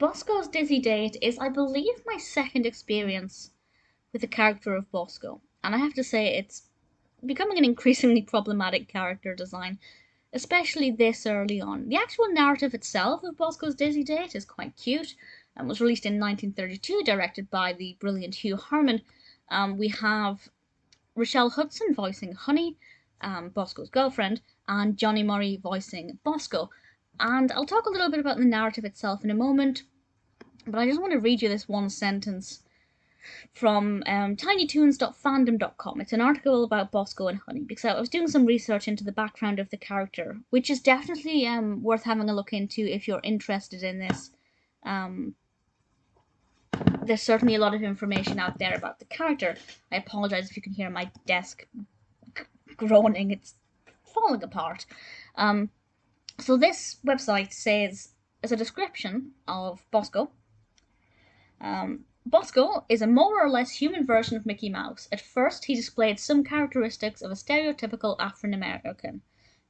Bosko's Dizzy Date is, I believe, my second experience with the character of Bosko, and I have to say it's becoming an increasingly problematic character design, especially this early on. The actual narrative itself of Bosko's Dizzy Date is quite cute and was released in 1932, directed by the brilliant Hugh Harman. We have Rochelle Hudson voicing Honey, Bosko's girlfriend, and Johnny Murray voicing Bosko. And I'll talk a little bit about the narrative itself in a moment, but I just want to read you this one sentence from tinytoons.fandom.com. It's an article about Bosko and Honey, because I was doing some research into the background of the character, which is definitely worth having a look into if you're interested in this. There's certainly a lot of information out there about the character. I apologize if you can hear my desk groaning, it's falling apart. So this website says, as a description of Bosko, Bosko is a more or less human version of Mickey Mouse. At first, he displayed some characteristics of a stereotypical African-American,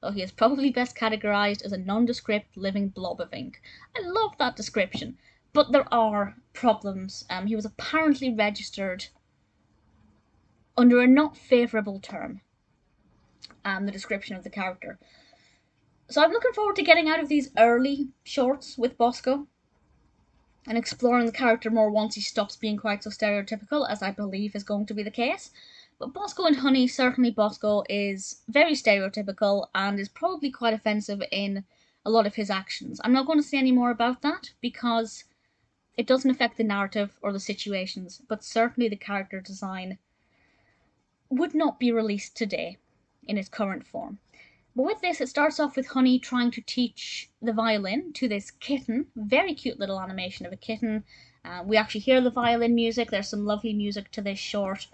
though he is probably best categorized as a nondescript living blob of ink. I love that description, but there are problems. He was apparently registered under a not favorable term, the description of the character. So I'm looking forward to getting out of these early shorts with Bosko and exploring the character more once he stops being quite so stereotypical, as I believe is going to be the case. But Bosko and Honey, certainly Bosko is very stereotypical and is probably quite offensive in a lot of his actions. I'm not going to say any more about that because it doesn't affect the narrative or the situations, but certainly the character design would not be released today in its current form. But with this, it starts off with Honey trying to teach the violin to this kitten. Very cute little animation of a kitten. We actually hear the violin music. There's some lovely music to this short.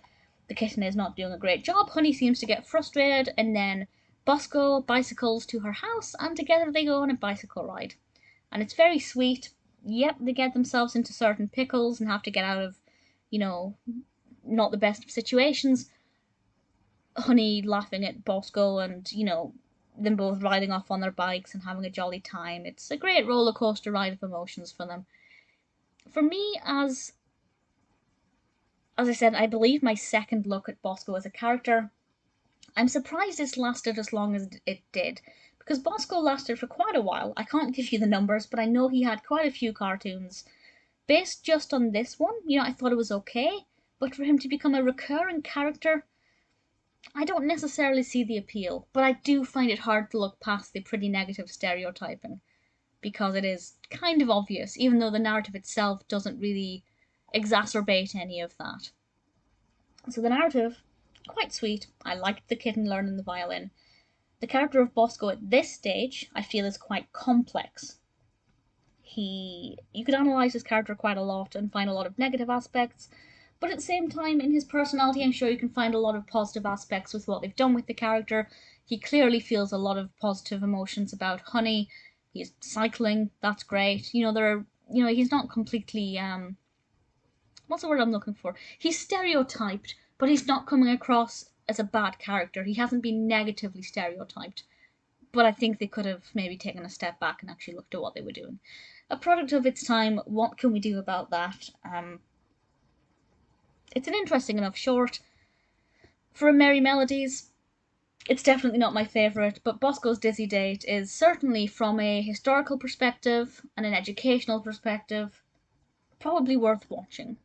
The kitten is not doing a great job. Honey seems to get frustrated, and then Bosko bicycles to her house, and together they go on a bicycle ride. And it's very sweet. Yep, they get themselves into certain pickles and have to get out of, not the best of situations. Honey laughing at Bosko and, them both riding off on their bikes and having a jolly time. It's a great roller coaster ride of emotions for them. For me, as I said, I believe my second look at Bosko as a character, I'm surprised it's lasted as long as it did, because Bosko lasted for quite a while. I can't give you the numbers, but I know he had quite a few cartoons. Based just on this one, I thought it was okay, but for him to become a recurring character, I don't necessarily see the appeal, but I do find it hard to look past the pretty negative stereotyping, because it is kind of obvious, even though the narrative itself doesn't really exacerbate any of that. So the narrative, quite sweet. I liked the kitten learning the violin. The character of Bosko at this stage, I feel, is quite complex. You could analyse his character quite a lot and find a lot of negative aspects, but at the same time, in his personality, I'm sure you can find a lot of positive aspects with what they've done with the character. He clearly feels a lot of positive emotions about Honey. He's cycling, that's great. He's not completely, what's the word I'm looking for? He's stereotyped, but he's not coming across as a bad character. He hasn't been negatively stereotyped. But I think they could have maybe taken a step back and actually looked at what they were doing. A product of its time, what can we do about that? It's an interesting enough short. For a Merry Melodies, it's definitely not my favourite, but Bosko's Dizzy Date is certainly, from a historical perspective and an educational perspective, probably worth watching.